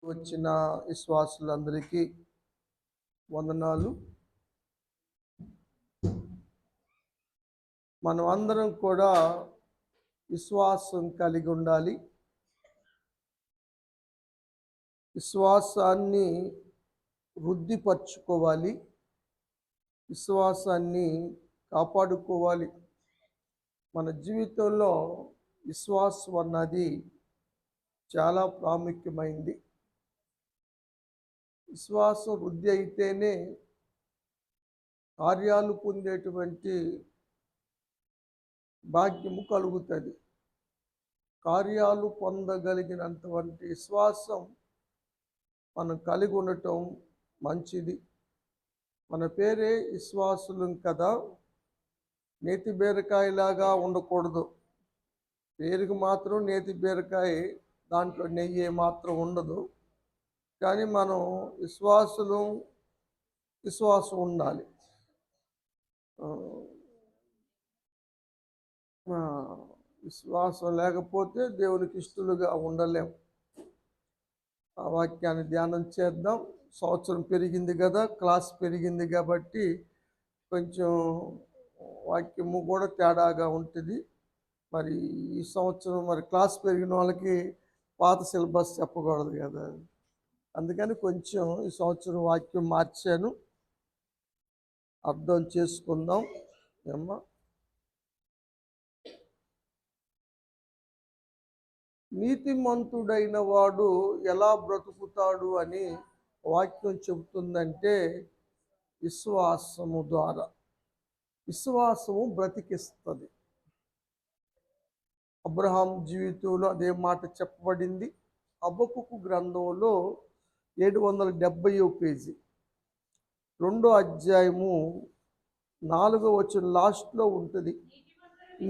వచ్చిన విశ్వాసులందరికీ వందనాలు. మనం అందరం కూడా విశ్వాసం కలిగి ఉండాలి. విశ్వాసాన్ని వృద్ధిపరచుకోవాలి. విశ్వాసాన్ని కాపాడుకోవాలి. మన జీవితంలో విశ్వాసం అన్నది చాలా ప్రాముఖ్యమైంది. విశ్వాసం వృద్ధి అయితేనే కార్యాలు పొందేటువంటి భాగ్యము కలుగుతుంది. కార్యాలు పొందగలిగినంతవంటి విశ్వాసం మనం కలిగి ఉండటం మంచిది. మన పేరే విశ్వాసులం కదా, నేతి బీరకాయలాగా ఉండకూడదు. పేరుకి మాత్రం నేతి బీరకాయ, దాంట్లో నెయ్యి మాత్రం ఉండదు. కానీ మనం విశ్వాసం ఉండాలి. విశ్వాసం లేకపోతే దేవునికి ఇష్టలుగా ఉండలేం. ఆ వాక్యాన్ని ధ్యానం చేద్దాం. సంవత్సరం పెరిగింది కదా, క్లాస్ పెరిగింది కాబట్టి కొంచెం వాక్యము కూడా తేడాగా ఉంటుంది. మరి ఈ సంవత్సరం మరి క్లాస్ పెరిగిన వాళ్ళకి పాత సిలబస్ చెప్పకూడదు కదా, అందుకని కొంచెం ఈ సంవత్సరం వాక్యం మార్చాను. అర్థం చేసుకుందాం. ఏమ్మా, నీతిమంతుడైన వాడు ఎలా బ్రతుకుతాడు అని వాక్యం చెబుతుందంటే విశ్వాసము ద్వారా. విశ్వాసము బ్రతికిస్తుంది. అబ్రహాం జీవితంలో అదే మాట చెప్పబడింది. హబక్కూకు గ్రంథంలో 770వ పేజీ 2వ అధ్యాయము 4వ వచనం లాస్ట్లో ఉంటుంది.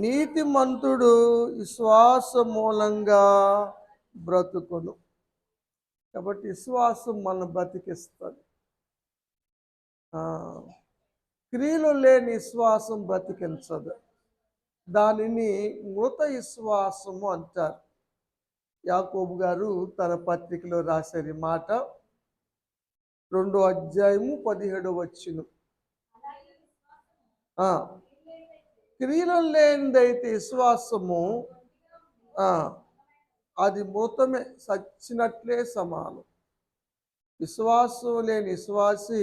నీతిమంతుడు విశ్వాస మూలంగా బ్రతుకును. కాబట్టి విశ్వాసం మనం బ్రతికిస్తుంది. క్రియలు లేని విశ్వాసం బ్రతికించదు. దానిని మృత విశ్వాసము అంటారు. యాకోబు గారు తన పత్రికలో రాశారు ఈ మాట. 2వ అధ్యాయము 17వ వచనం. క్రియలు లేనిదైతే విశ్వాసము అది మృతమే, సచ్చినట్లే సమానం. విశ్వాసం లేని విశ్వాసి,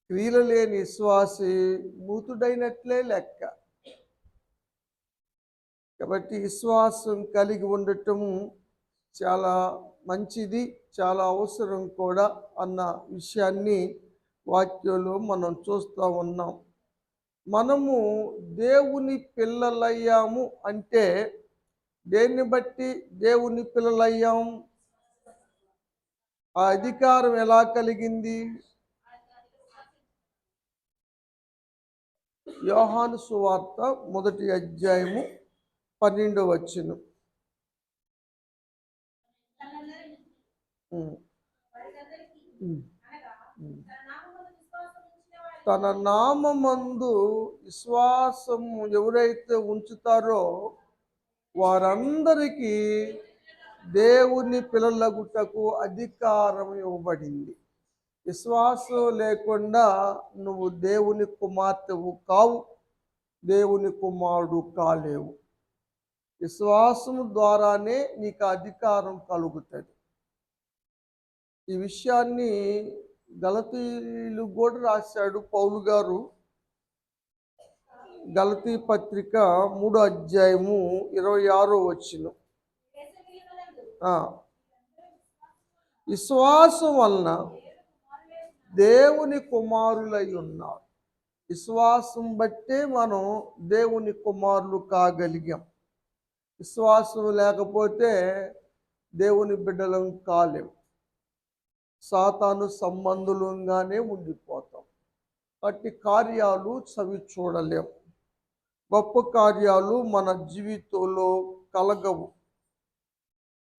క్రియలు లేని విశ్వాసి మృతుడైనట్లే లెక్క. కాబట్టి విశ్వాసం కలిగి ఉండటం చాలా మంచిది, చాలా అవసరం కూడా అన్న విషయాన్ని వాక్యంలో మనం చూస్తూ ఉన్నాం. మనము దేవుని పిల్లలయ్యాము అంటే దేన్ని బట్టి దేవుని పిల్లలయ్యాం? ఆ అధికారం ఎలా కలిగింది? యోహాను సువార్త 1వ అధ్యాయము 12వ వచనం. తన నామమందు విశ్వాసము ఎవరైతే ఉంచుతారో వారందరికీ దేవుని పిల్లలగుటకు అధికారం ఇవ్వబడింది. విశ్వాసం లేకుండా నువ్వు దేవుని కుమార్తెవు కావు, దేవుని కుమారుడు కాలేవు. విశ్వాసము ద్వారానే నీకు అధికారం కలుగుతుంది. ఈ విషయాన్ని గలతీలు కూడా రాశాడు పౌలు గారు. గలతీ పత్రిక 3వ అధ్యాయము 26వ వచనం. విశ్వాసం వలన దేవుని కుమారులై ఉన్నారు. విశ్వాసం బట్టే మనం దేవుని కుమారులు కాగలిగాం. విశ్వాసం లేకపోతే దేవుని బిడ్డలం కాలేం. సాతాను సంబంధులంగానే ఉండిపోతాం. అట్టి కార్యాలు చవి చూడలేం. గొప్ప కార్యాలు మన జీవితంలో కలగవు.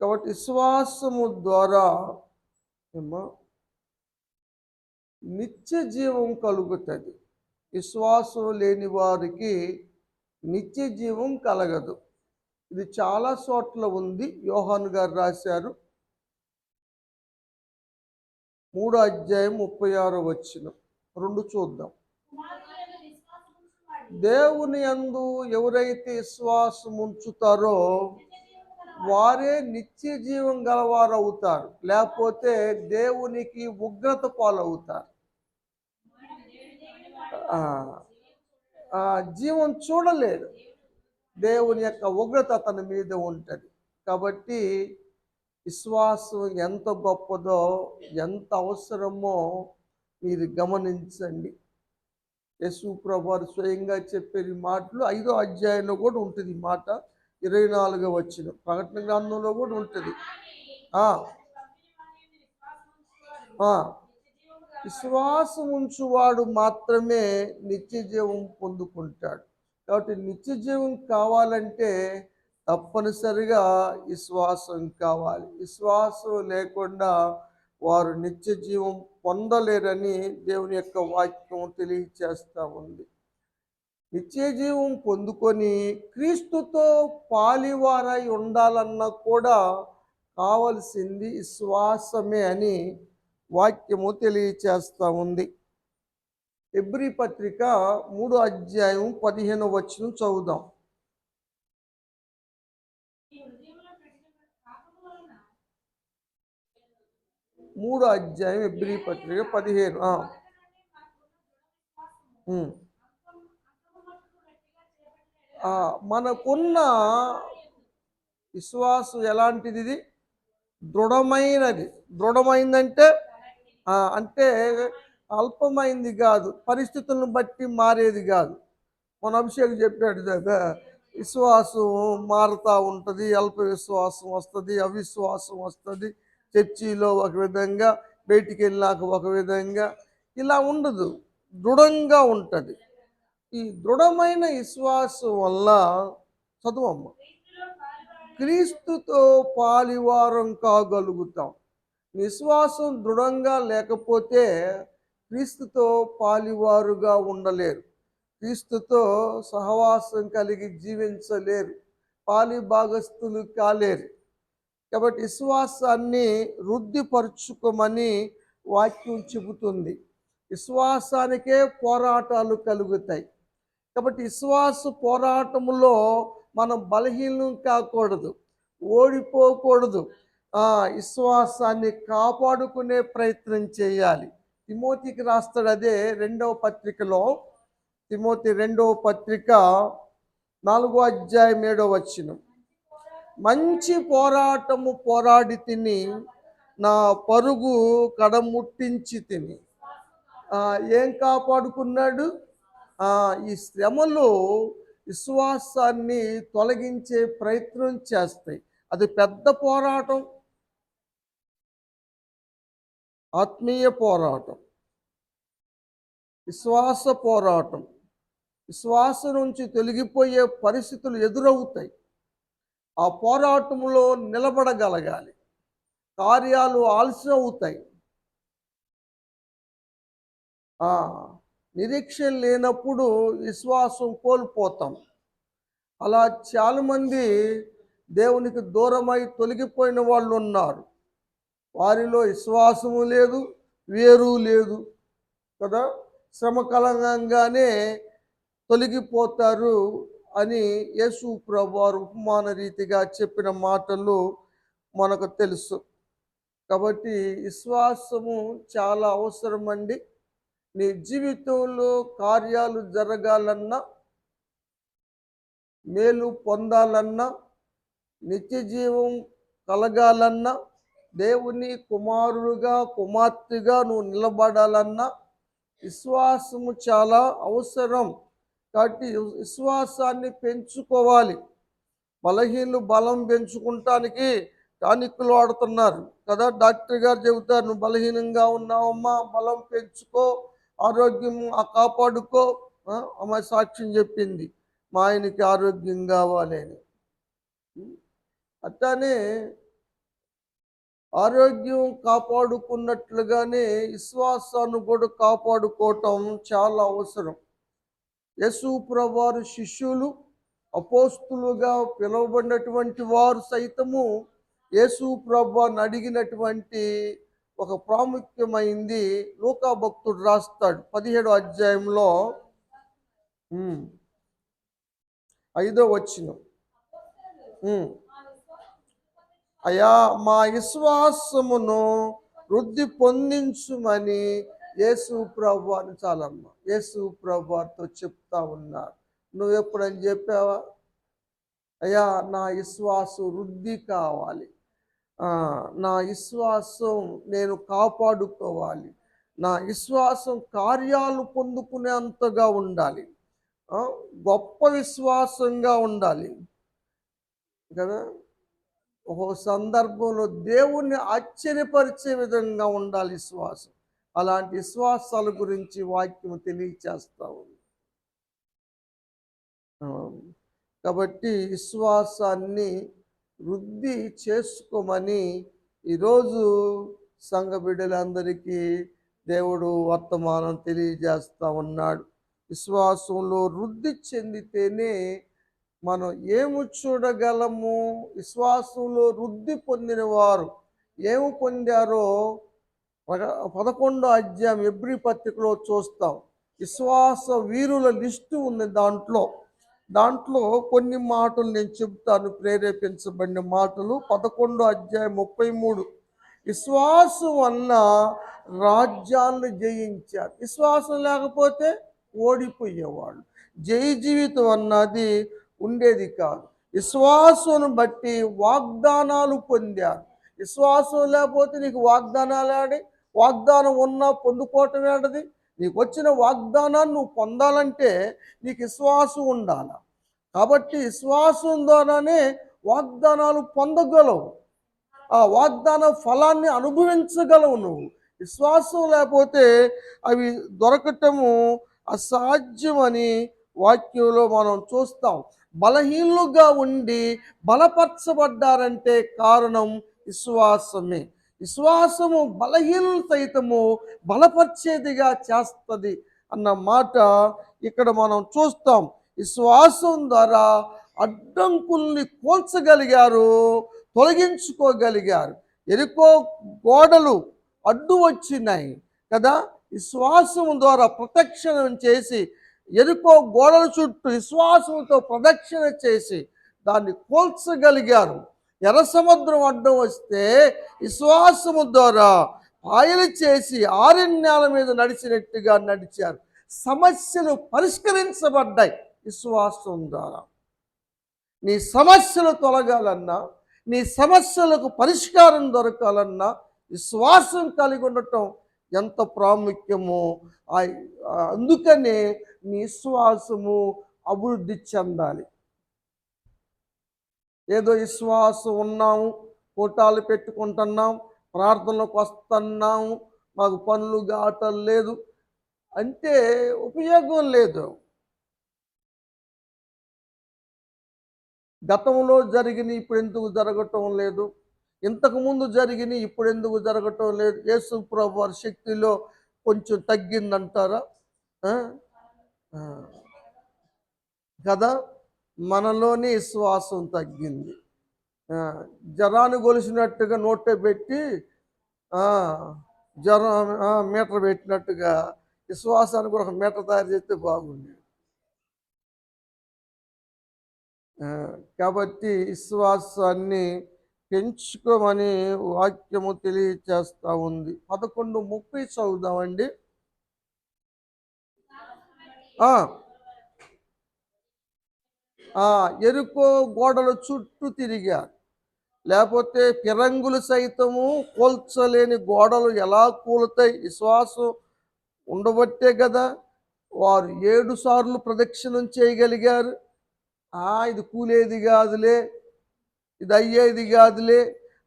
కాబట్టి విశ్వాసము ద్వారా నిత్య జీవం కలుగుతుంది. విశ్వాసం లేని వారికి నిత్య జీవం కలగదు. ఇది చాలా చోట్ల ఉంది. యోహాను గారు రాశారు. 3:36 రెండు చూద్దాం. దేవుని యందు ఎవరైతే విశ్వాసం ఉంచుతారో వారే నిత్య జీవం గలవారు అవుతారు, లేకపోతే దేవునికి ఉగ్రత పాలవుతారు. జీవం చూడలేడు, దేవుని యొక్క ఉగ్రత అతని మీద ఉంటుంది. కాబట్టి విశ్వాసం ఎంత గొప్పదో, ఎంత అవసరమో మీరు గమనించండి. యేసు ప్రభువారు స్వయంగా చెప్పే మాటలు 5వ అధ్యాయంలో కూడా ఉంటుంది. ఈ మాట 24వ వచనం ప్రకటన గ్రంథంలో కూడా ఉంటుంది. విశ్వాసం ఉంచువాడు మాత్రమే నిత్య జీవం పొందుకుంటాడు. కాబట్టి నిత్య జీవం కావాలంటే తప్పనిసరిగా విశ్వాసం కావాలి. విశ్వాసం లేకుండా వారు నిత్య జీవం పొందలేరని దేవుని యొక్క వాక్యం తెలియచేస్తూ ఉంది. నిత్య జీవం పొందుకొని క్రీస్తుతో పాలివారై ఉండాలన్నా కూడా కావలసింది విశ్వాసమే అని వాక్యము తెలియచేస్తూ ఉంది. హెబ్రీ పత్రిక 3:15 చదువుదాం. 3 హెబ్రీ పత్రిక 15. మనకున్న విశ్వాసం ఎలాంటిది? ఇది దృఢమైనది. దృఢమైందంటే అంటే అల్పమైంది కాదు, పరిస్థితులను బట్టి మారేది కాదు. మన అభిషేక్ చెప్పాడు కదా, విశ్వాసం మారుతూ ఉంటుంది, అల్ప విశ్వాసం వస్తుంది, అవిశ్వాసం వస్తుంది, చర్చిలో ఒక విధంగా, బయటికి వెళ్ళాక ఒక విధంగా, ఇలా ఉండదు, దృఢంగా ఉంటుంది. ఈ దృఢమైన విశ్వాసం వల్ల చదువమ్మ క్రీస్తుతో పాలివారం కాగలుగుతాం. విశ్వాసం దృఢంగా లేకపోతే క్రీస్తుతో పాలివారుగా ఉండలేరు, క్రీస్తుతో సహవాసం కలిగి జీవించలేరు, పాలి భాగస్థులు కాలేరు. కాబట్టి విశ్వాసాన్ని వృద్ధిపరుచుకోమని వాక్యం చెబుతుంది. విశ్వాసానికే పోరాటాలు కలుగుతాయి. కాబట్టి విశ్వాస పోరాటములో మనం బలహీనం కాకూడదు, ఓడిపోకూడదు. విశ్వాసాన్ని కాపాడుకునే ప్రయత్నం చేయాలి. తిమోతికి రాస్తాడు, అదే 2వ పత్రికలో, తిమోతి 2వ పత్రిక 4:7 మంచి పోరాటము పోరాడి తిని నా పరుగు కడముట్టించి తిని. ఏం కాపాడుకున్నాడు? ఈ శ్రమలు విశ్వాసాన్ని తొలగించే ప్రయత్నం చేస్తాయి. అది పెద్ద పోరాటం, ఆత్మీయ పోరాటం, విశ్వాస పోరాటం. విశ్వాసం నుంచి తొలగిపోయే పరిస్థితులు ఎదురవుతాయి. ఆ పోరాటంలో నిలబడగలగాలి. కార్యాలు ఆలస్యం అవుతాయి. నిరీక్షణ లేనప్పుడు విశ్వాసం కోల్పోతాం. అలా చాలామంది దేవునికి దూరమై తొలగిపోయిన వాళ్ళు ఉన్నారు. వారిలో విశ్వాసము లేదు, వేరు లేదు కదా. శ్రమ కలంగానే తొలగిపోతారు అని యేసు ప్రభువారు ఉపమాన రీతిగా చెప్పిన మాటలు మనకు తెలుసు. కాబట్టి విశ్వాసము చాలా అవసరమండి. నీ జీవితంలో కార్యాలు జరగాలన్నా, మేలు పొందాలన్నా, నిత్య జీవం కలగాలన్నా, దేవుని కుమారుడుగా కుమార్తెగా నువ్వు నిలబడాలన్నా విశ్వాసము చాలా అవసరం. కాబట్టి విశ్వాసాన్ని పెంచుకోవాలి. బలహీనులు బలం పెంచుకుంటానికి టానిక్లు వాడుతున్నారు కదా. డాక్టర్ గారు చెబుతారు, నువ్వు బలహీనంగా ఉన్నావమ్మా, బలం పెంచుకో, ఆరోగ్యం కాపాడుకో. అమ్మాయి సాక్ష్యం చెప్పింది, మా ఆయనకి ఆరోగ్యం కావాలి అని. అట్లానే ఆరోగ్యం కాపాడుకున్నట్లుగానే విశ్వాసాన్ని కూడా కాపాడుకోవటం చాలా అవసరం. యేసు ప్రభువారు శిష్యులు, అపోస్తులుగా పిలువబడినటువంటి వారు సైతము యేసు ప్రభువారిని అడిగినటువంటి ఒక ప్రాముఖ్యమైంది లూకా భక్తుడు రాస్తాడు 17వ అధ్యాయంలో 5వ వచనం. అయా మా విశ్వాసమును వృద్ధి పొందించుమని యేసు ప్రభువారిని చాలమ్మ యేసు ప్రభువారితో చెప్తా ఉన్నారు. నువ్వు ఎప్పుడని చెప్పావా? అయ్యా నా విశ్వాసం వృద్ధి కావాలి, నా విశ్వాసం నేను కాపాడుకోవాలి, నా విశ్వాసం కార్యాలు పొందుకునేంతగా ఉండాలి, గొప్ప విశ్వాసంగా ఉండాలి కదా. ఒక సందర్భంలో దేవుణ్ణి ఆశ్చర్యపరిచే విధంగా ఉండాలి విశ్వాసం. అలాంటి విశ్వాసాల గురించి వాక్యం తెలియచేస్తా ఉంది. కాబట్టి విశ్వాసాన్ని వృద్ధి చేసుకోమని ఈరోజు సంఘ బిడ్డలందరికీ దేవుడు వర్తమానం తెలియజేస్తూ ఉన్నాడు. విశ్వాసంలో వృద్ధి చెందితేనే మనం ఏమి చూడగలము? విశ్వాసంలో వృద్ధి పొందిన వారు ఏమి పొందారో 11వ అధ్యాయం ఎబ్రీ పత్రికలో చూస్తాం. విశ్వాస వీరుల లిస్టు ఉంది దాంట్లో కొన్ని మాటలు నేను చెబుతాను, ప్రేరేపించబడిన మాటలు. 11వ అధ్యాయం 33. విశ్వాసం వల్ల రాజ్యాలను జయించారు. విశ్వాసం లేకపోతే ఓడిపోయేవాళ్ళు. జయ జీవితం అన్నది ఉండేది కాదు. విశ్వాసం బట్టి వాగ్దానాలు పొందారు. విశ్వాసం లేకపోతే నీకు వాగ్దానాలు వాగ్దానం ఉన్నా పొందుకోవటం ఏంటది? నీకు వచ్చిన వాగ్దానాన్ని నువ్వు పొందాలంటే నీకు విశ్వాసం ఉండాలి. కాబట్టి విశ్వాసం ద్వారానే వాగ్దానాలు పొందగలవు, ఆ వాగ్దాన ఫలాన్ని అనుభవించగలవు నువ్వు. విశ్వాసం లేకపోతే అవి దొరకటము అసాధ్యమని వాక్యంలో మనం చూస్తాం. బలహీనులుగా ఉండి బలపరచబడ్డారంటే కారణం విశ్వాసమే. విశ్వాసము బలహీనులు సైతము బలపరిచేదిగా చేస్తుంది అన్న మాట ఇక్కడ మనం చూస్తాం. విశ్వాసం ద్వారా అడ్డంకుల్ని కోల్చగలిగారు, తొలగించుకోగలిగారు. ఎరుకో గోడలు అడ్డు వచ్చినాయి కదా, విశ్వాసం ద్వారా ప్రదక్షిణ చేసి ఎరుకో గోడల చుట్టూ విశ్వాసంతో ప్రదక్షిణ చేసి దాన్ని కోల్చగలిగారు. ఎర్ర సముద్రం అడ్డం వస్తే విశ్వాసము ద్వారా పాయలు చేసి ఆరణ్యాల మీద నడిచినట్టుగా నడిచారు. సమస్యలు పరిష్కరించబడ్డాయి విశ్వాసం ద్వారా. నీ సమస్యలు తొలగాలన్నా, నీ సమస్యలకు పరిష్కారం దొరకాలన్నా విశ్వాసం కలిగి ఉండటం ఎంత ప్రాముఖ్యమో, అందుకనే నీ విశ్వాసము అభివృద్ధి చెందాలి. ఏదో విశ్వాసం ఉన్నాము, ఫోటోలు పెట్టుకుంటున్నాం, ప్రార్థనలకు వస్తున్నాము, మాకు పనులు కావటం లేదు అంటే ఉపయోగం లేదు. గతంలో జరిగిన ఇప్పుడు ఎందుకు జరగటం లేదు? ఇంతకుముందు జరిగిన ఇప్పుడు ఎందుకు జరగటం లేదు? యేసు ప్రభు వారి శక్తిలో కొంచెం తగ్గిందంటారా? కదా, మనలోని విశ్వాసం తగ్గింది. జ్వరాన్ని గొలిసినట్టుగా నోటే పెట్టి జ్వరం మీటర్ పెట్టినట్టుగా విశ్వాసానికి కూడా ఒక మీటర్ తయారు చేస్తే బాగుంది. కాబట్టి విశ్వాసాన్ని పెంచుకోమని వాక్యము తెలియచేస్తూ ఉంది. 11:30 చదువుదామండి. ఎరుకో గోడల చుట్టూ తిరిగారు. లేకపోతే ఫిరంగులు సైతము కూల్చలేని గోడలు ఎలా కూలుతాయి? విశ్వాసం ఉండబట్టే కదా వారు 7 సార్లు ప్రదక్షిణం చేయగలిగారు. ఇది కూలేది కాదులే, ఇది అయ్యేది కాదులే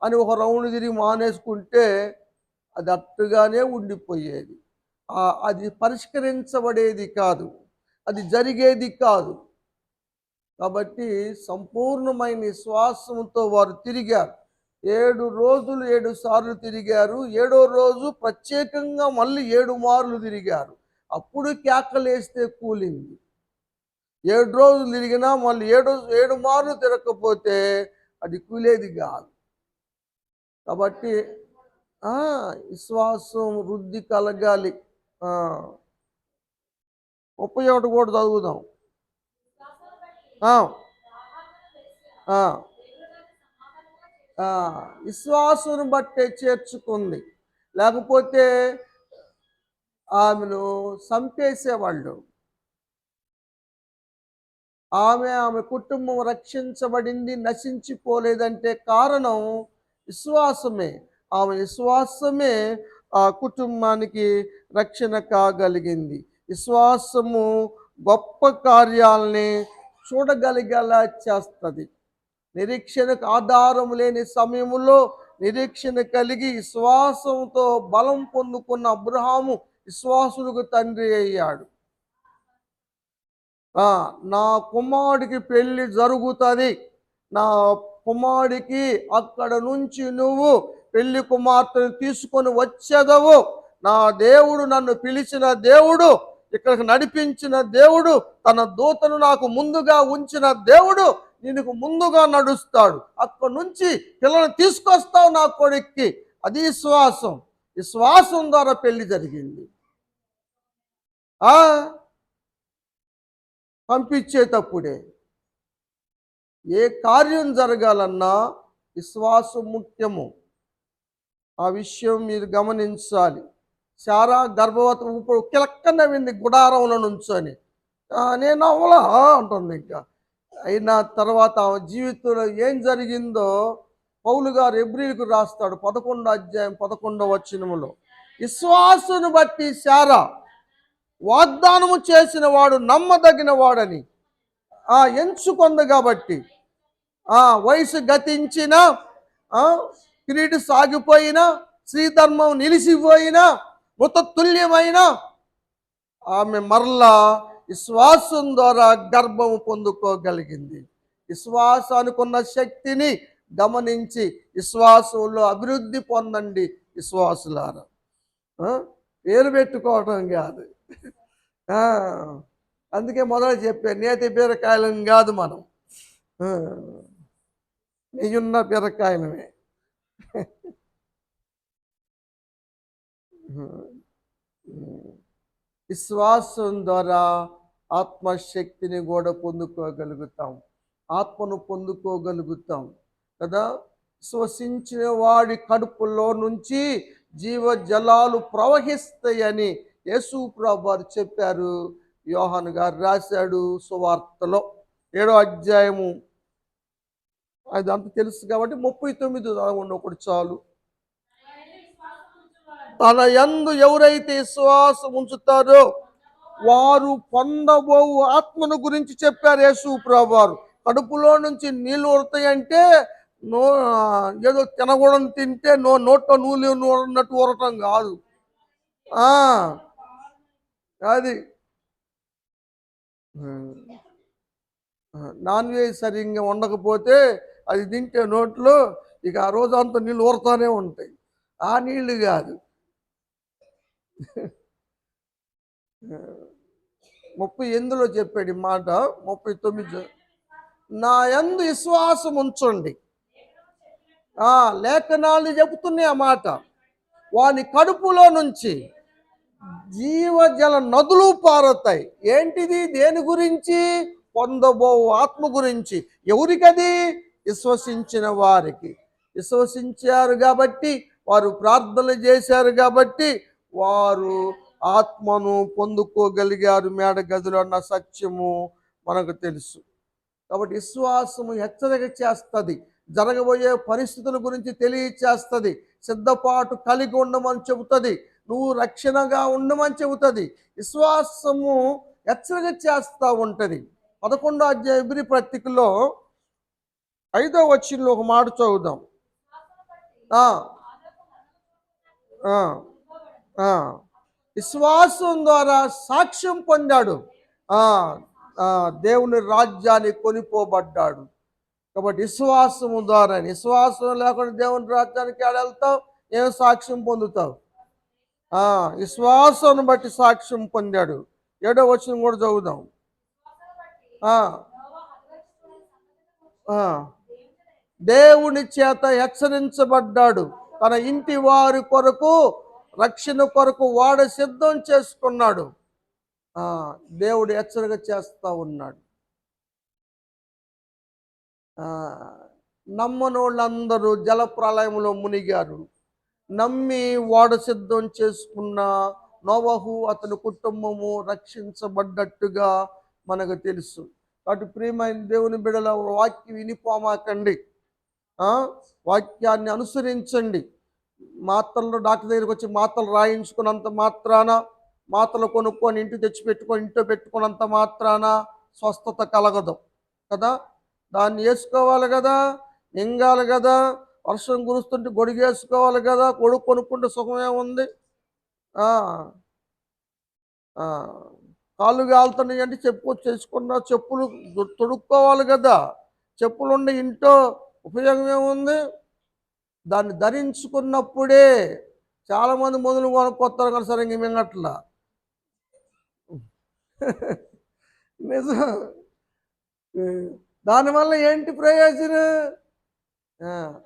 అని ఒక రౌండ్ తిరిగి మానేసుకుంటే అది అట్టుగానే ఉండిపోయేది. అది పరిష్కరించబడేది కాదు, అది జరిగేది కాదు. కాబట్టి సంపూర్ణమైన విశ్వాసంతో వారు తిరిగారు. 7 రోజులు 7 సార్లు తిరిగారు. 7వ రోజు ప్రత్యేకంగా మళ్ళీ 7 మార్లు తిరిగారు. అప్పుడు కేకలేస్తే కూలింది. 7 రోజులు తిరిగినా మళ్ళీ 7 మార్లు తిరగకపోతే అది కూలేది కాదు. కాబట్టి విశ్వాసం వృద్ధి కలగాలి. 31 కూడా చదువుదాం. విశ్వాసును బట్టే చేర్చుకుంది, లేకపోతే ఆమెను చంపేసేవాళ్ళు. ఆమె కుటుంబం రక్షించబడింది, నశించిపోలేదంటే కారణం విశ్వాసమే. ఆమె విశ్వాసమే ఆ కుటుంబానికి రక్షణ కాగలిగింది. విశ్వాసము గొప్ప కార్యాలని చూడగలిగేలా చేస్తుంది. నిరీక్షణకు ఆధారం లేని సమయంలో నిరీక్షణ కలిగి విశ్వాసంతో బలం పొందుకున్న అబ్రహాము విశ్వాసులకు తండ్రి అయ్యాడు. నా కుమారుడికి పెళ్లి జరుగుతుంది, నా కుమారుడికి అక్కడ నుంచి నువ్వు పెళ్లి కుమార్తెను తీసుకొని వచ్చేదవు, నా దేవుడు నన్ను పిలిచిన దేవుడు, ఇక్కడికి నడిపించిన దేవుడు, తన దూతను నాకు ముందుగా ఉంచిన దేవుడు నీకు ముందుగా నడుస్తాడు, అక్కడి నుంచి పిల్లల్ని తీసుకొస్తావు నా కొడుక్కి. అది విశ్వాసం. విశ్వాసం ద్వారా పెళ్లి జరిగింది. పంపించేటప్పుడే ఏ కార్యం జరగాలన్నా విశ్వాసం ముఖ్యము. ఆ విషయం మీరు గమనించాలి. శారా గర్భవతి ఇప్పుడు కిలక్క నవ్వింది గుడారంలో నుంచొని. నేను అవలా అంటుంది. ఇంకా అయిన తర్వాత ఆమె జీవితంలో ఏం జరిగిందో పౌలు గారు హెబ్రీయులకు రాస్తాడు 11వ అధ్యాయం 11వ వచనములో. విశ్వాసును బట్టి శారా వాగ్దానము చేసిన వాడు నమ్మదగిన వాడని ఎంచుకొంది కాబట్టి వయసు గతించిన, కిరీటి సాగిపోయిన, శ్రీధర్మం నిలిచిపోయిన, మృతతుల్యమైన ఆమె మరలా విశ్వాసం ద్వారా గర్భము పొందుకోగలిగింది. విశ్వాసానికి ఉన్న శక్తిని గమనించి విశ్వాసంలో అభివృద్ధి పొందండి విశ్వాసులారా. పేరు పెట్టుకోవటం కాదు. అందుకే మొదలు చెప్పాను, నేతి బీరకాయలను కాదు, మనం నెయ్యున్న బీరకాయలమే. విశ్వాసం ద్వారా ఆత్మశక్తిని కూడా పొందుకోగలుగుతాం, ఆత్మను పొందుకోగలుగుతాం కదా. విశ్వసించిన వాడి కడుపులో నుంచి జీవ జలాలు ప్రవహిస్తాయని యేసు ప్రభువు వారు చెప్పారు. యోహాను గారు రాశాడు సువార్తలో 7వ అధ్యాయము. అది అంత తెలుసు కాబట్టి 39 ఒకటి చాలు. తన యందు ఎవరైతే విశ్వాసం ఉంచుతారో వారు పొందబోవు ఆత్మను గురించి చెప్పారు యేసు ప్రభువు వారు. కడుపులో నుంచి నీళ్ళు ఊరుతాయంటే ఏదో తినకూడని తింటే నోట్లో నూనె ఊరినట్టు ఊరటం కాదు. అది నాన్ వెజ్ సరిగ్గా ఉండకపోతే అది తింటే నోట్లో ఇక ఆ రోజు అంతా నీళ్ళు ఊరుతానే ఉంటాయి. ఆ నీళ్లు కాదు. 38లో చెప్పాడు మాట. 39 నా యందు విశ్వాసం ఉంచండి. లేఖనాలు చెబుతున్నాయి ఆ మాట. వాని కడుపులో నుంచి జీవజల నదులు పారుతాయి. ఏంటిది? దేని గురించి? పొందబో ఆత్మ గురించి. ఎవరికది? విశ్వసించిన వారికి. విశ్వసించారు కాబట్టి, వారు ప్రార్థనలు చేశారు కాబట్టి వారు ఆత్మను పొందుకోగలిగారు మేడ గదిలో అన్న సత్యము మనకు తెలుసు. కాబట్టి విశ్వాసము హెచ్చరిక చేస్తుంది, జరగబోయే పరిస్థితుల గురించి తెలియచేస్తుంది, సిద్ధపాటు కలిగి ఉండమని చెబుతుంది, నువ్వు రక్షణగా ఉండమని చెబుతుంది. విశ్వాసము హెచ్చరిక చేస్తూ ఉంటుంది. 11వ అధ్యాయం హెబ్రీ పత్రికలో 5వ వచనంలో ఒక మాట చదువుదాం. విశ్వాసం ద్వారా సాక్ష్యం పొందాడు, దేవుని రాజ్యాన్ని కొనిపోబడ్డాడు. కాబట్టి విశ్వాసము ద్వారా, విశ్వాసం లేకుండా దేవుని రాజ్యానికి వెళ్తావు, ఏం సాక్ష్యం పొందుతావు? విశ్వాసం బట్టి సాక్ష్యం పొందాడు. 7వ వచనం కూడా చదువుదాం. దేవుని చేత హెచ్చరించబడ్డాడు. తన ఇంటి వారి కొరకు రక్షణ కొరకు వాడ సిద్ధం చేసుకున్నాడు. దేవుడు హెచ్చరిక చేస్తా ఉన్నాడు. నమ్మనోళ్ళందరూ జల ప్రళయంలో మునిగారు. నమ్మి వాడ సిద్ధం చేసుకున్న నోవహు అతని కుటుంబము రక్షించబడ్డట్టుగా మనకు తెలుసు. కాబట్టి ప్రియమైన దేవుని బిడ్డల వాక్యం వినిపోమాకండి, వాక్యాన్ని అనుసరించండి. మాత్రలు డాక్టర్ దగ్గరికి వచ్చి మాత్రలు రాయించుకున్నంత మాత్రాన, మాత్రలు కొనుక్కొని ఇంట్లో పెట్టుకున్నంత మాత్రాన స్వస్థత కలగదు కదా. దాన్ని వేసుకోవాలి కదా, మింగాలి కదా. వర్షం కురుస్తుంటే గొడుగేసుకోవాలి కదా. గొడుగు కొనుక్కుంటే సుఖమే ఉంది. కాళ్ళు కాలుతున్నాయి అంటే చేసుకున్న చెప్పులు తొడుక్కోవాలి కదా. చెప్పులు ఉండే ఇంట్లో ఉపయోగం ఏముంది? దాన్ని ధరించుకున్నప్పుడే చాలామంది మొదలు కొనుక్కొస్తారు కానీ సరే మింగట్లా. నిజం. దానివల్ల ఏంటి ప్రయోజనం?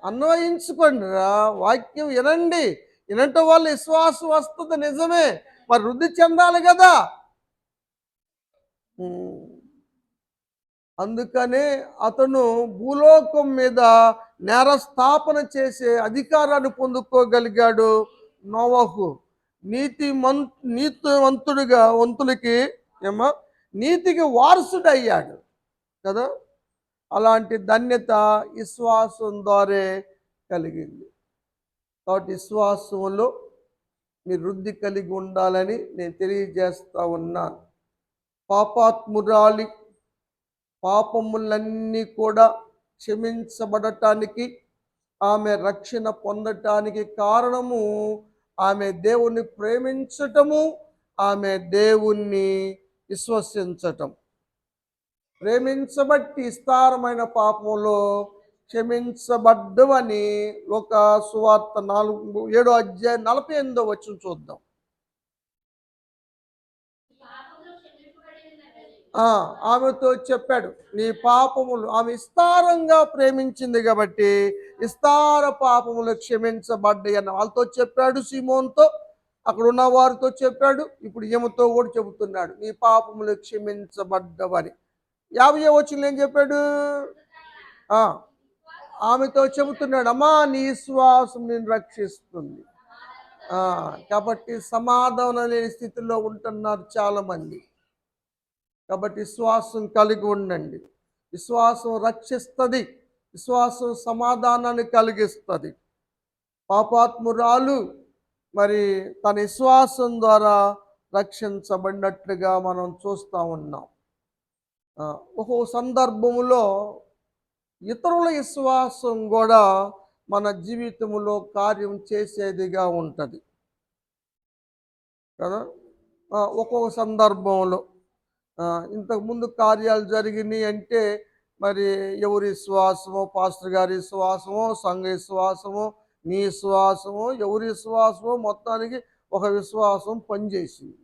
అన్వయించుకోండి రా, వాక్యం వినండి. వినటం వల్ల విశ్వాసం వస్తుంది, నిజమే. మరి వృద్ధి చెందాలి కదా. అందుకనే అతను భూలోకం మీద నేరస్థాపన చేసే అధికారాన్ని పొందుకోగలిగాడు నోవహు. వంతులకి నీతికి వారసుడయ్యాడు కదా. అలాంటి ధన్యత విశ్వాసం ద్వారా కలిగింది. కాబట్టి విశ్వాసంలో మీరు వృద్ధి కలిగి ఉండాలని నేను తెలియజేస్తా ఉన్నాను. పాపాత్మురాలి పాపములన్నీ కూడా క్షమించబడటానికి, ఆమె రక్షణ పొందటానికి కారణము ఆమె దేవుణ్ణి ప్రేమించటము, ఆమె దేవుణ్ణి విశ్వసించటం. ప్రేమించబట్టి విస్తారమైన పాపంలో క్షమించబడ్డవని ఒక సువార్త 7వ అధ్యాయం 48వ వచనం చూద్దాం. ఆమెతో చెప్పాడు, నీ పాపములు, ఆమె విస్తారంగా ప్రేమించింది కాబట్టి విస్తార పాపములు క్షమించబడ్డాయి అన్న వాళ్ళతో చెప్పాడు. సీమోన్తో, అక్కడ ఉన్న వారితో చెప్పాడు. ఇప్పుడు ఈమెతో కూడా చెబుతున్నాడు, నీ పాపములు క్షమించబడ్డవని. 50వ వచనంలో ఏం చెప్పాడు? ఆమెతో చెబుతున్నాడు, అమ్మా నీ విశ్వాసం నేను రక్షిస్తుంది. కాబట్టి సమాధానం లేని స్థితిలో ఉంటున్నారు చాలామంది. కాబట్టి విశ్వాసం కలిగి ఉండండి. విశ్వాసం రక్షిస్తుంది, విశ్వాసం సమాధానాన్ని కలిగిస్తుంది. పాపాత్మురాలు మరి తన విశ్వాసం ద్వారా రక్షించబడినట్లుగా మనం చూస్తూ ఉన్నాం. ఒక్కో సందర్భంలో ఇతరుల విశ్వాసం కూడా మన జీవితంలో కార్యం చేసేదిగా ఉంటుంది కదా. ఒక్కొక్క సందర్భంలో ఇంతకుముందు కార్యాలు జరిగినాయి అంటే మరి ఎవరి విశ్వాసమో, పాస్టర్ గారి విశ్వాసమో, సంఘ విశ్వాసమో, నీ విశ్వాసమో, ఎవరి విశ్వాసమో, మొత్తానికి ఒక విశ్వాసం పనిచేసింది.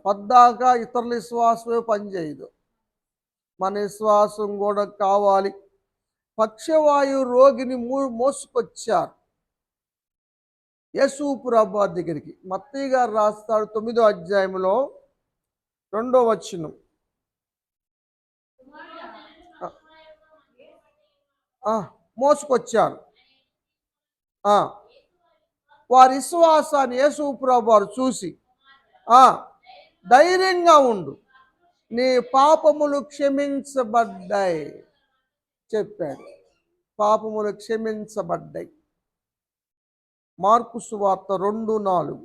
పద్దాకా ఇతరుల విశ్వాసమే పనిచేయదు, మన విశ్వాసం కూడా కావాలి. పక్షవాయు రోగిని మోసుకొచ్చారు యేసు ప్రభువు దగ్గరికి. మత్తయి గారు రాస్తాడు 9వ అధ్యాయంలో 2వ వచనం. మోసుకొచ్చారు. వారి విశ్వాసాన్ని యేసు ప్రభువు వారు చూసి, ధైర్యంగా ఉండు, నీ పాపములు క్షమించబడ్డాయి చెప్పాడు. పాపములు క్షమించబడ్డాయి. మార్కు సువార్త 2:4.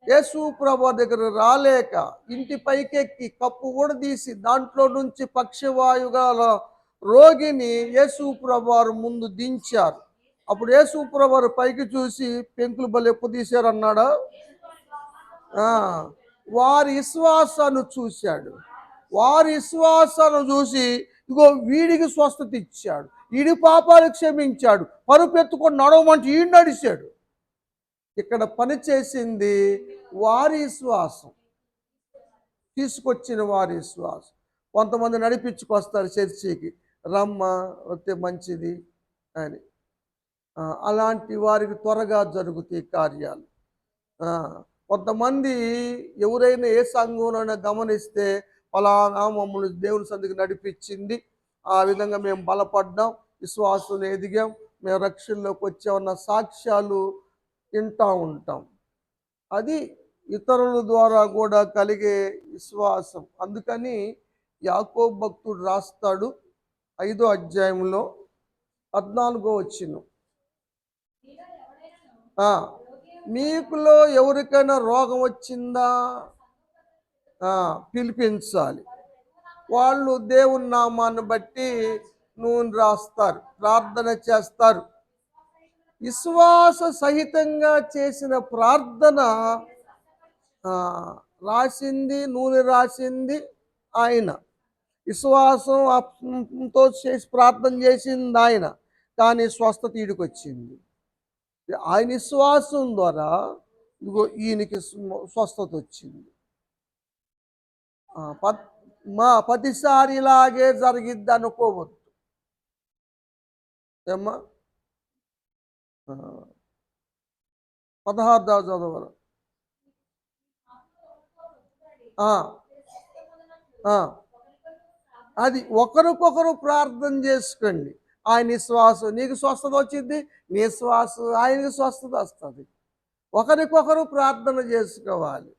యేసు ప్రభువు దగ్గర రాలేక ఇంటి పైకెక్కి కప్పు ఊడదీసి దాంట్లో నుంచి పక్షవాయుగా రోగిని యేసు ప్రభువారు ముందు దించారు. అప్పుడు యేసు ప్రభువారు పైకి చూసి, పెంకులు బలి ఎప్పు తీశారు అన్నాడా? వారి విశ్వాసాన్ని చూశాడు. వారి విశ్వాసాన్ని చూసి ఇగో వీడికి స్వస్థత ఇచ్చాడు, వీడి పాపాలు క్షమించాడు, పరుపెత్తుకొని నడవమంటే ఈ నడిచాడు. ఇక్కడ పని చేసింది వారి విశ్వాసం, తీసుకొచ్చిన వారి విశ్వాసం. కొంతమంది నడిపించుకొస్తారు చర్చికి, రమ్మ వస్తే మంచిది అని. అలాంటి వారికి త్వరగా జరుగుతాయి కార్యాలు. ఆ! కొంతమంది ఎవరైనా ఏ సంఘంలోనైనా గమనిస్తే, ఫలానా మమ్మల్ని దేవుని సన్నిధికి నడిపించింది, ఆ విధంగా మేము బలపడ్డాం, విశ్వాసంలో ఎదిగాం, మేము రక్షణలోకి వచ్చామన్న సాక్ష్యాలు వింటా ఉంటాం. అది ఇతరుల ద్వారా కూడా కలిగే విశ్వాసం. అందుకని యాకోబు భక్తుడు రాస్తాడు 5వ అధ్యాయంలో 14వ వచనం. ఆ! మీకులో ఎవరికైనా రోగం వచ్చిందా? పిలిపించాలి. వాళ్ళు దేవుని నామాన్ని బట్టి నూనె రాస్తారు, ప్రార్థన చేస్తారు. విశ్వాస సహితంగా చేసిన ప్రార్థన రాసింది, నూనె రాసింది ఆయన. విశ్వాసంతో చేసి ప్రార్థన చేసింది ఆయన, కానీ స్వస్థత ఈడికొచ్చింది. ఆయన విశ్వాసం ద్వారా ఇదిగో ఈయనకి స్వస్థత వచ్చింది. ప్రతిసారి ఇలాగే జరిగిద్ది అనుకోవద్దు ఏమ్మా. 16వ చదవాలి. అది ఒకరికొకరు ప్రార్థన చేసుకోండి. ఆయన విశ్వాసం నీకు స్వస్థత వచ్చింది, నీ శ్వాసం ఆయనకి స్వస్థత వస్తుంది. ఒకరికొకరు ప్రార్థన చేసుకోవాలి.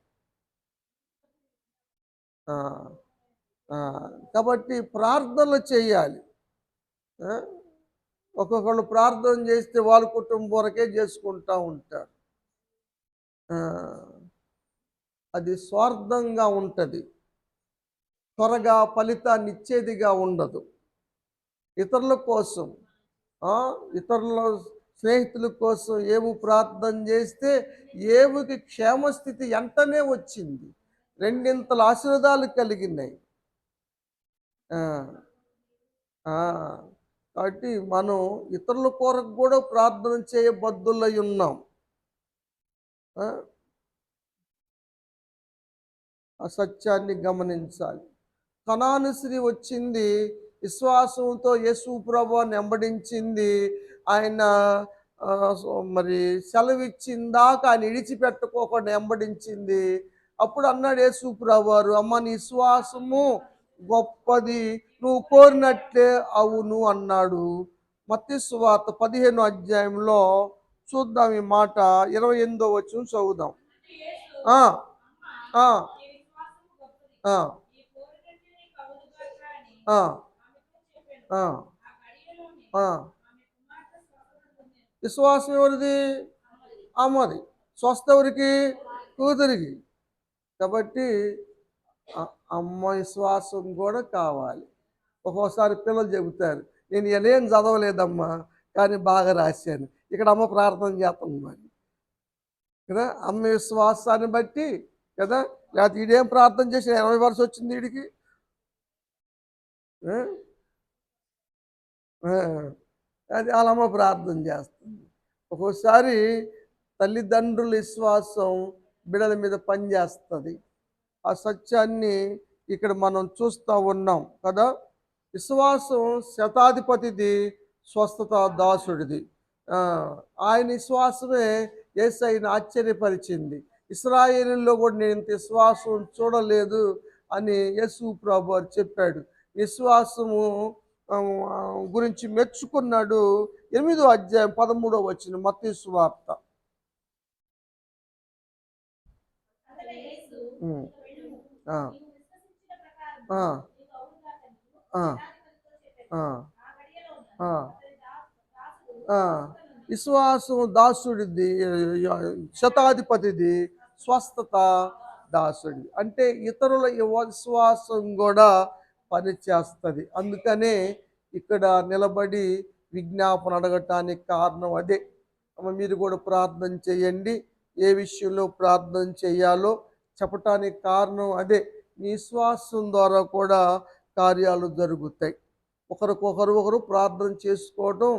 కాబట్టి ప్రార్థనలు చేయాలి. ఒక్కొక్కళ్ళు ప్రార్థన చేస్తే వాళ్ళ కుటుంబం వరకే చేసుకుంటూ ఉంటారు. అది స్వార్థంగా ఉంటుంది, త్వరగా ఫలితాన్ని ఇచ్చేదిగా ఉండదు. ఇతరుల కోసం, ఇతరుల స్నేహితుల కోసం ఏవు ప్రార్థన చేస్తే ఏవుకి క్షేమస్థితి వెంటనే వచ్చింది, రెండింతల ఆశీర్వాదాలు కలిగినాయి. కాబట్టి మనం ఇతరుల కొరకు కూడా ప్రార్థన చేయబద్దులై ఉన్నాం. ఆ సత్యాన్ని గమనించాలి. కనాను స్త్రీ వచ్చింది, విశ్వాసంతో యేసు ప్రభువుని వెంబడించింది. ఆయన మరి సెలవిచ్చిందాక ఆయన విడిచిపెట్టుకోకుండా వెంబడించింది. అప్పుడు అన్నాడు యేసు ప్రభువారు, అమ్మ నీ విశ్వాసము గొప్పది, నువ్వు కోరినట్లే అవును అన్నాడు. మత్తయి సువార్త 15వ అధ్యాయంలో చూద్దాం ఈ మాట. 28వ వచనం చదువుదాం. విశ్వాసం ఎవరిది? అమ్మది. స్వస్థ ఎవరికి? కూతురికి. కాబట్టి అమ్మ విశ్వాసం కూడా కావాలి. ఒక్కోసారి పిల్లలు చెబుతారు, నేను ఎలేం చదవలేదమ్మా కానీ బాగా రాశాను. ఇక్కడ అమ్మ ప్రార్థన చేస్తాను మరి కదా, అమ్మ విశ్వాసాన్ని బట్టి కదా. లేకపోతే ఈడేం ప్రార్థన చేసి 80 వరుస వచ్చింది వీడికి. అది వాళ్ళమ్మ ప్రార్థన చేస్తుంది. ఒక్కోసారి తల్లిదండ్రుల విశ్వాసం బిడ్డల మీద పనిచేస్తుంది. ఆ సత్యాన్ని ఇక్కడ మనం చూస్తూ ఉన్నాం కదా. విశ్వాసం శతాధిపతిది, స్వస్థత దాసుడిది. ఆయన విశ్వాసమే యేసయ్యను ఆశ్చర్యపరిచింది. ఇశ్రాయేలులో కూడా నేను ఇంత విశ్వాసం చూడలేదు అని యేసు ప్రభువు చెప్పాడు. విశ్వాసము గురించి మెచ్చుకున్నాడు. 8వ అధ్యాయం 13వ వచనం మత్తయి సువార్త. విశ్వాసం దాసుడిది, శతాధిపతిది, స్వస్థత దాసుడి. అంటే ఇతరుల విశ్వాసం కూడా పనిచేస్తుంది. అందుకనే ఇక్కడ నిలబడి విజ్ఞాపన అడగటానికి కారణం అదే. మీరు కూడా ప్రార్థన చేయండి, ఏ విషయంలో ప్రార్థన చేయాలో చెప్పటానికి కారణం అదే. మీ విశ్వాసం ద్వారా కూడా కార్యాలు జరుగుతాయి. ఒకరు ప్రార్థన చేసుకోవడం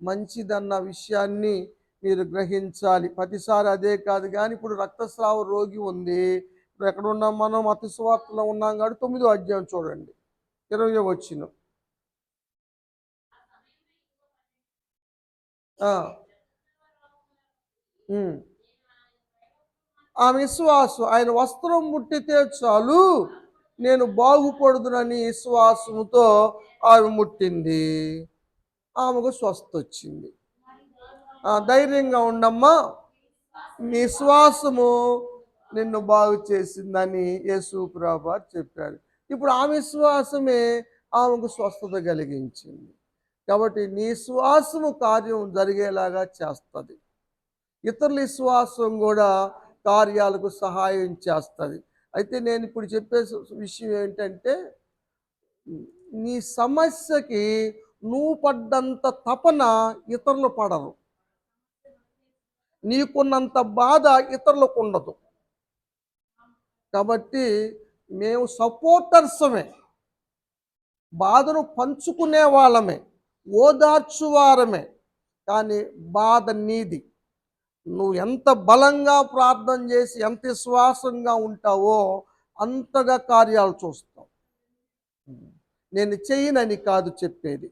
మంచిదన్న విషయాన్ని మీరు గ్రహించాలి. ప్రతిసారి అదే కాదు. కానీ ఇప్పుడు రక్తస్రావ రోగి ఉంది. ఇప్పుడు ఎక్కడ ఉన్నాం మనం? మత్తయి సువార్తలో ఉన్నాం కాబట్టి 9వ అధ్యాయం చూడండి. 20వ వచనం. ఆ! హ్మ్. ఆ విశ్వాసం ఆయన వస్త్రం ముట్టితే చాలు నేను బాగుపడుదునని విశ్వాసముతో ఆమె ముట్టింది. ఆమెకు స్వస్థొచ్చింది. ధైర్యంగా ఉండమ్మా, నీ విశ్వాసము నిన్ను బాగు చేసిందని యేసు ప్రభువారు చెప్పారు. ఇప్పుడు ఆ విశ్వాసమే ఆమెకు స్వస్థత కలిగించింది. కాబట్టి నీ విశ్వాసము కార్యం జరిగేలాగా చేస్తది. ఇతరుల విశ్వాసం కూడా కార్యాలకు సహాయం చేస్తది. అయితే నేను ఇప్పుడు చెప్పే విషయం ఏంటంటే, నీ సమస్యకి నువ్వు పడ్డంత తపన ఇతరులు పడరు. నీకున్నంత బాధ ఇతరులకు ఉండదు. కాబట్టి మేము సపోర్టర్సమే, బాధను పంచుకునే వాళ్ళమే, ఓదార్చువారమే. కానీ బాధ నీది. నువ్వు ఎంత బలంగా ప్రార్థన చేసి ఎంత విశ్వాసంగా ఉంటావో అంతగా కార్యాలు చూస్తావు. నేను చెయ్యనని కాదు చెప్పేది.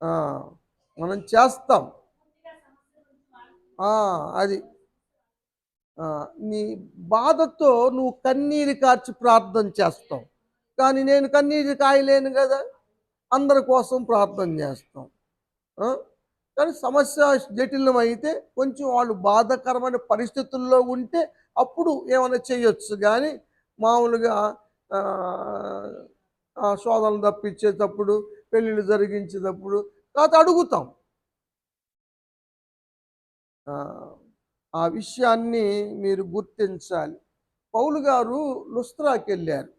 ఆ, మనం చేస్తాం. అది నీ బాధతో నువ్వు కన్నీరు కార్చి ప్రార్థన చేస్తావు. కానీ నేను కన్నీరు కాయలేను కదా, అందరి కోసం ప్రార్థన చేస్తాం. ఆ, కానీ సమస్య జటిలమైతే కొంచెం వాళ్ళు బాధాకరమైన పరిస్థితుల్లో ఉంటే అప్పుడు ఏమైనా చేయొచ్చు. కానీ మామూలుగా శోధనలు తప్పించేటప్పుడు, పెళ్ళిళ్ళు జరిగించేటప్పుడు కాదు అడుగుతాం. ఆ విషయాన్ని మీరు గుర్తించాలి. పౌలు గారు లుస్త్రాకి వెళ్ళారు.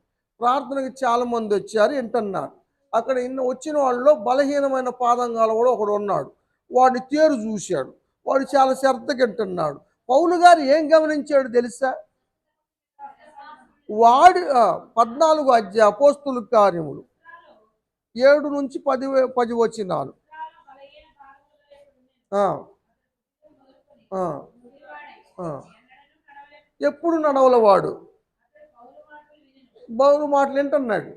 ప్రార్థనకి చాలామంది వచ్చారు, వింటున్నారు. అక్కడ వచ్చిన వాళ్ళలో బలహీనమైన పాదం గలవాడు ఒకడు ఉన్నాడు. వాడిని తేరు చూశాడు. వాడు చాలా శ్రద్ధగా వింటున్నాడు. పౌలు గారు ఏం గమనించాడు తెలుసా? వాడు 14 అధ్యాయ అపోస్తుల కార్యములు 7 నుంచి 10 వచనాలు. ఎప్పుడు నడవలవాడు బౌలు మాటలు వింటున్నాడు.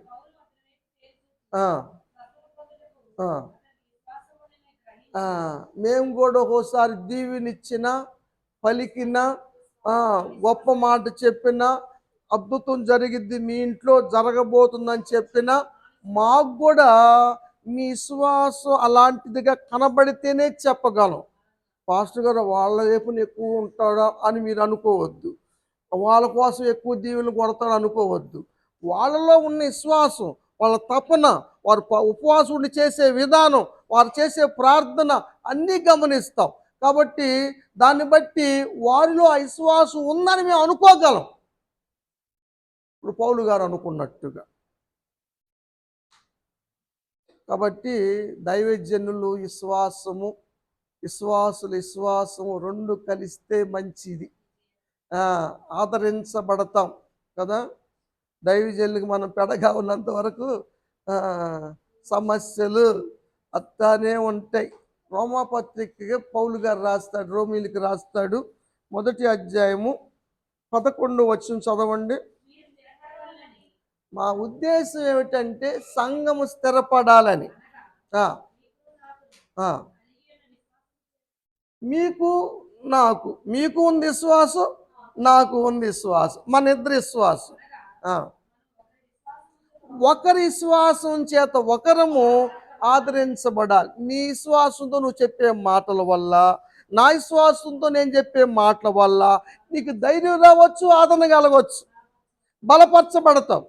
మేము కూడా ఒక్కోసారి దీవెనిచ్చిన, పలికిన, గొప్ప మాట చెప్పిన, అద్భుతం జరిగిద్ది మీ ఇంట్లో జరగబోతుందని చెప్పిన, మాకు కూడా మీ విశ్వాసం అలాంటిదిగా కనబడితేనే చెప్పగలం. పాస్టర్ గారు వాళ్ళ వైపున ఎక్కువ ఉంటాడా అని మీరు అనుకోవద్దు. వాళ్ళ కోసం ఎక్కువ దీవెనలు కొడతాడు అనుకోవద్దు. వాళ్ళలో ఉన్న విశ్వాసం, వాళ్ళ తపన, వారు ఉపవాసం ఉండి చేసే విధానం, వారు చేసే ప్రార్థన అన్నీ గమనిస్తాం. కాబట్టి దాన్ని బట్టి వారిలో ఆ విశ్వాసం ఉందని మేము అనుకోగలం. ఇప్పుడు పౌలు గారు అనుకున్నట్టుగా. కాబట్టి దైవజనులు విశ్వాసము రెండు కలిస్తే మంచిది. ఆదరించబడతాం కదా. దైవజనులకు మనం పెడగా ఉన్నంత వరకు సమస్యలు అత్తానే ఉంటాయి. రోమాపత్రికగా పౌలు గారు రాస్తాడు, రోమీలకు రాస్తాడు. 1వ అధ్యాయము 11వ వచనం చదవండి. మా ఉద్దేశం ఏమిటంటే సంఘము స్థిరపడాలని. మీకు ఉంది విశ్వాసం, నాకు ఉంది విశ్వాసం, మన ఇద్దరి విశ్వాసం. ఒకరి విశ్వాసం చేత ఒకరము ఆదరించబడాలి. నీ విశ్వాసంతో నువ్వు చెప్పే మాటల వల్ల, నా విశ్వాసంతో నేను చెప్పే మాటల వల్ల నీకు ధైర్యం రావచ్చు, ఆదరణ కలగవచ్చు, బలపరచబడతాం.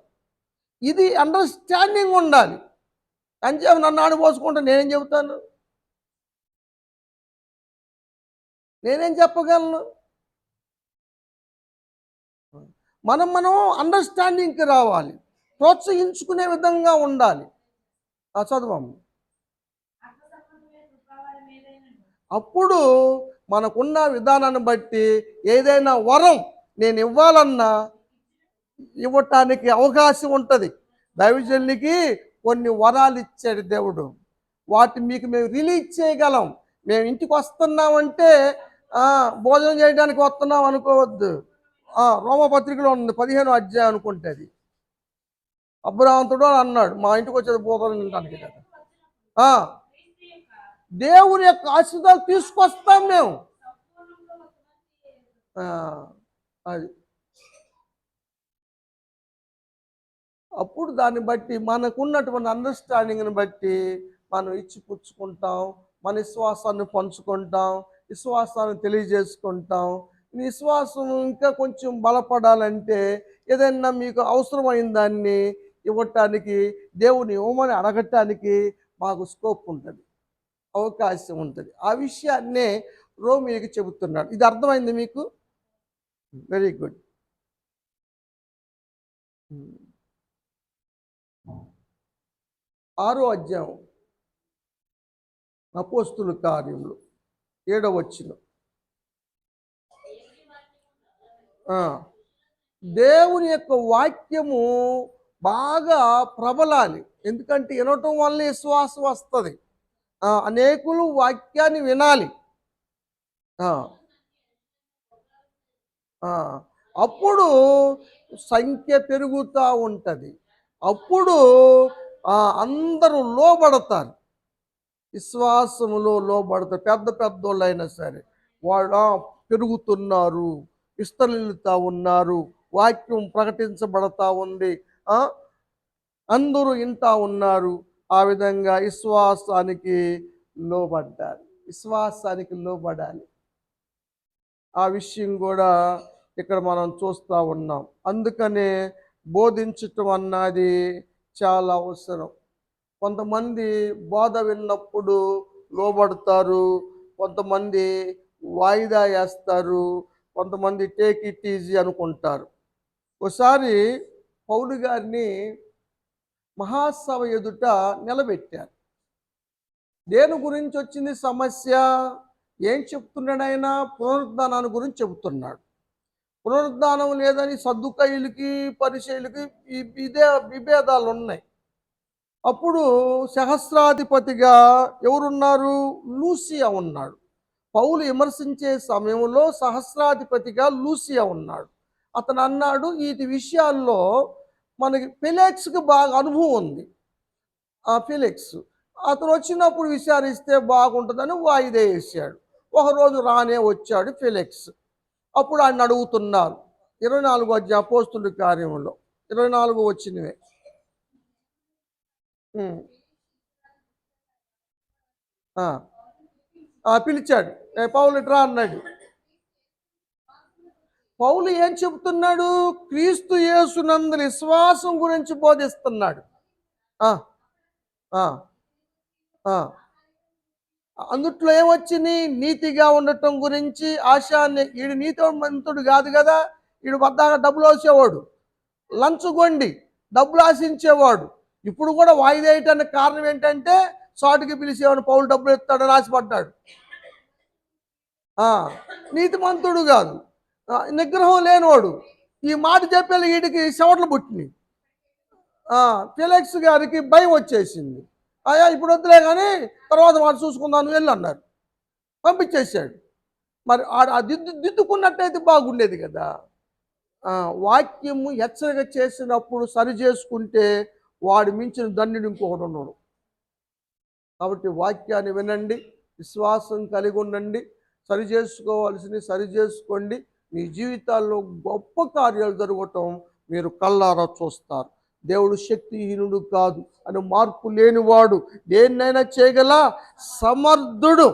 ఇది అండర్స్టాండింగ్ ఉండాలి. అంచేపు నన్ను ఆడిపోసుకుంటే నేనేం చెబుతాను? నేనేం చెప్పగలను? మనం అండర్స్టాండింగ్కి రావాలి, ప్రోత్సహించుకునే విధంగా ఉండాలి. చదవము. అప్పుడు మనకున్న విధానాన్ని బట్టి ఏదైనా వరం నేను ఇవ్వాలన్నా ఇవ్వటానికి అవకాశం ఉంటుంది. దైవజనునికి కొన్ని వరాలు ఇచ్చాడు దేవుడు. వాటి మీకు మేము రిలీజ్ చేయగలం. మేము ఇంటికి వస్తున్నామంటే భోజనం చేయడానికి వస్తున్నాం అనుకోవద్దు. రోమపత్రికలో ఉంది 15వ అధ్యాయం అనుకుంటే అది. అబ్రహాముతో అన్నాడు, మా ఇంటికి వచ్చేది పోతాను తినడానికి కదా. దేవుని యొక్క ఆశీర్వాదాలు తీసుకొస్తాం మేము. అది అప్పుడు దాన్ని బట్టి మనకున్నటువంటి అండర్స్టాండింగ్ని బట్టి మనం ఇచ్చి పుచ్చుకుంటాం, మన విశ్వాసాన్ని పంచుకుంటాం, విశ్వాసాన్ని తెలియజేసుకుంటాం. విశ్వాసం ఇంకా కొంచెం బలపడాలంటే ఏదైనా మీకు అవసరమైన దాన్ని ఇవ్వటానికి, దేవుని ఇవ్వమని అడగటానికి మాకు స్కోప్ ఉంటుంది, అవకాశం ఉంటుంది. ఆ విషయాన్నే రోమీయులకు చెబుతున్నాడు. ఇది అర్థమైంది మీకు? Very good. 6వ అధ్యాయం అపోస్తుల కార్యములు 7వ వచనం. దేవుని యొక్క వాక్యము బాగా ప్రబలాలి. ఎందుకంటే వినటం వల్ల విశ్వాసం వస్తుంది. అనేకులు వాక్యాన్ని వినాలి. అప్పుడు సంఖ్య పెరుగుతూ ఉంటుంది. అప్పుడు అందరూ లోబడతారు, విశ్వాసములో లోబడతారు. పెద్ద పెద్దోళ్ళు అయినా సరే వాళ్ళు పెరుగుతున్నారు, విస్తరిల్లుతూ ఉన్నారు, వాక్యం ప్రకటించబడతా ఉంది, అందరూ వింటా ఉన్నారు. ఆ విధంగా విశ్వాసానికి లోబడ్డారు. విశ్వాసానికి లోబడాలి. ఆ విషయం కూడా ఇక్కడ మనం చూస్తూ ఉన్నాం. అందుకనే బోధించటం అన్నది చాలా అవసరం. కొంతమంది బోధ విన్నప్పుడు లోబడతారు, కొంతమంది వాయిదా వేస్తారు, కొంతమంది టేక్ ఇట్ ఈజీ అనుకుంటారు. ఒకసారి పౌలు గారిని మహాసభ ఎదుట నిలబెట్టారు. దేని గురించి వచ్చింది సమస్య? ఏం చెప్తున్నాడు ఆయన? పునరుద్ధానాన్ని గురించి చెబుతున్నాడు. పునరుద్ధానం లేదని సద్దుకయ్యులకి పరిచయులకి ఇదే విభేదాలు ఉన్నాయి. అప్పుడు సహస్రాధిపతిగా ఎవరున్నారు? లూసియా ఉన్నాడు. పౌలు విమర్శించే సమయంలో సహస్రాధిపతిగా లూసియా ఉన్నాడు. అతను అన్నాడు, వీటి విషయాల్లో మనకి ఫెలిక్స్కి బాగా అనుభవం ఉంది. ఫెలిక్స్ అతను వచ్చినప్పుడు విచారిస్తే బాగుంటుందని వాయిదా వేసాడు. ఒకరోజు రానే వచ్చాడు ఫెలిక్స్. అప్పుడు ఆయన అడుగుతున్నారు. 24వ అధ్యాయం అపోస్తుల కార్యంలో 24 వచ్చినవే. పిలిచాడు, పౌలు ఇట్రా అన్నాడు. పౌలు ఏం చెబుతున్నాడు? క్రీస్తు యేసునందు విశ్వాసం గురించి బోధిస్తున్నాడు. అందుట్లో ఏమొచ్చింది? నీతిగా ఉండటం గురించి. ఆశాన్ని, ఈడు నీతిమంతుడు కాదు కదా, ఈడు వద్దాగా డబ్బులు వచ్చేవాడు, లంచగొండి డబ్బులు ఆశించేవాడు. ఇప్పుడు కూడా వాయిదా వేయటానికి కారణం ఏంటంటే సాటుకి పిలిచేవాడు, పౌలు డబ్బులు ఇస్తాడని ఆశపడ్డాడు. నీతిమంతుడు కాదు, నిగ్రహం లేనివాడు. ఈ మాట చెప్పేది వీడికి చెవట్లు పుట్టినాయి. ఫెలిక్స్ గారికి భయం వచ్చేసింది. ఇప్పుడు వద్దులే కానీ తర్వాత మాట చూసుకుందాను వెళ్ళి అన్నారు, పంపించేశాడు. మరి దిద్దుకున్నట్టయితే బాగుండేది కదా. వాక్యము హెచ్చరిక చేసినప్పుడు సరి చేసుకుంటే వాడు మించిన ధన్యుడు ఇంకొకడు ఉన్నాడు. కాబట్టి వాక్యాన్ని వినండి, విశ్వాసం కలిగి ఉండండి, సరి చేసుకోవాల్సింది సరి చేసుకోండి. మీ జీవితాల్లో గొప్ప కార్యాలు జరగటం మీరు కళ్ళారా చూస్తారు. దేవుడు శక్తిహీనుడు కాదు, అని మార్పు లేనివాడు, దేన్నైనా చేయగల సమర్థుడు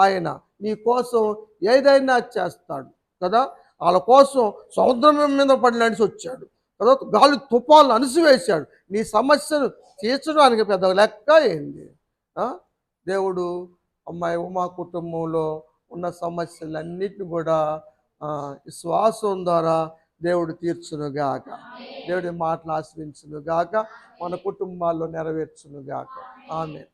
ఆయన. నీ కోసం ఏదైనా చేస్తాడు కదా. వాళ్ళ కోసం సముద్రం మీద పడి నడిచి వచ్చాడు కదా, గాలి తుఫాన్లు అణిసివేశాడు. నీ సమస్యను తీర్చడానికి పెద్ద లెక్క ఏంది? దేవుడు అమ్మాయి ఉమా కుటుంబంలో ఉన్న సమస్యలన్నిటిని కూడా విశ్వాసం ద్వారా దేవుడు తీర్చునుగాక, దేవుడి మాటలు ఆశ్రయించునుగాక, మన కుటుంబాల్లో నెరవేర్చునుగాక. ఆమేన్.